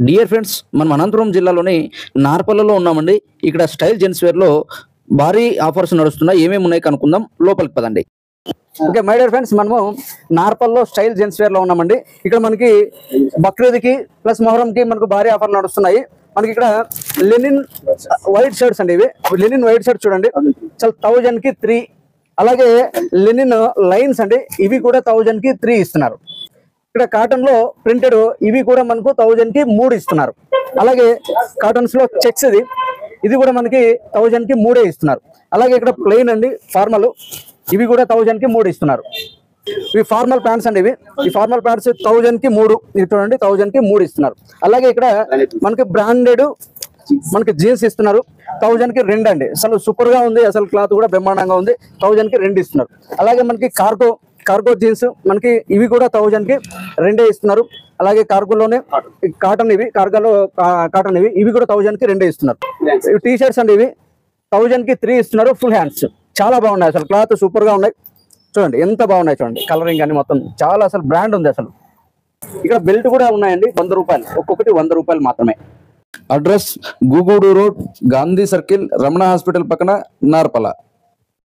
Dear friends, మనం అనంతపురం జిల్లాలోని నార్పల్లలో ఉన్నామండి. ఇక్కడ స్టైల్ జెంట్స్ వేర్లో భారీ ఆఫర్స్ నడుస్తున్నాయి. ఏమేమి ఉన్నాయి కనుక్కుందాం, లోపలికి పదండి. ఓకే మై డియర్ ఫ్రెండ్స్, మనము నార్పల్లో స్టైల్ జెంట్స్ వేర్లో ఉన్నామండి. ఇక్కడ మనకి బక్రీద్కి ప్లస్ మొహరంకి మనకు భారీ ఆఫర్లు నడుస్తున్నాయి. మనకి ఇక్కడ లెనిన్ వైట్ షర్ట్స్ అండి, ఇవి లెనిన్ వైట్ షర్ట్స్ చూడండి, చాలా 1000 కి 3. అలాగే లెనిన్ లైన్స్ అండి, ఇవి కూడా 1000 కి 3 ఇస్తున్నారు. ఇక్కడ కాటన్ లో ప్రింటెడ్ ఇవి కూడా మనకు 1000 కి 3 ఇస్తున్నారు. అలాగే కాటన్స్ లో చెక్స్ ఇది కూడా మనకి 1000 కి 3 ఇస్తున్నారు. అలాగే ఇక్కడ ప్లెయిన్ అండి ఫార్మల్, ఇవి కూడా 1000 కి 3 ఇస్తున్నారు. ఇవి ఫార్మల్ ప్యాంట్స్ అండి, ఈ ఫార్మల్ ప్యాంట్స్ 1000 కి 3, ఇది చూడండి 1000 కి 3 ఇస్తున్నారు. అలాగే ఇక్కడ మనకి బ్రాండెడ్ మనకి జీన్స్ ఇస్తున్నారు, 1000 కి 2 అండి. అసలు సూపర్ గా ఉంది, అసలు క్లాత్ కూడా బ్రహ్మాండంగా ఉంది, 1000 కి 2 ఇస్తున్నారు. అలాగే మనకి కార్గో జీన్స్ మనకి ఇవి కూడా 1000 కి 2 ఇస్తున్నారు. అలాగే కార్గోలోనే కాటన్, ఇవి కార్గోలో కాటన్ ఇవి కూడా 1000 కి 2 ఇస్తున్నారు. ఇవి టీ షర్ట్స్ అండి, ఇవి 1000 కి 3 ఇస్తున్నారు. ఫుల్ హ్యాండ్స్ చాలా బాగున్నాయి, అసలు క్లాత్ సూపర్ గా ఉన్నాయి. చూడండి ఎంత బాగున్నాయి, చూడండి కలరింగ్ కానీ మొత్తం చాలా అసలు బ్రాండ్ ఉంది అసలు. ఇక్కడ బెల్ట్ కూడా ఉన్నాయండి, 100 రూపాయలు, ఒక్కొక్కటి 100 రూపాయలు మాత్రమే. Address Gugudu road, Gandhi circle, Ramana hospital పక్కన, నార్పల.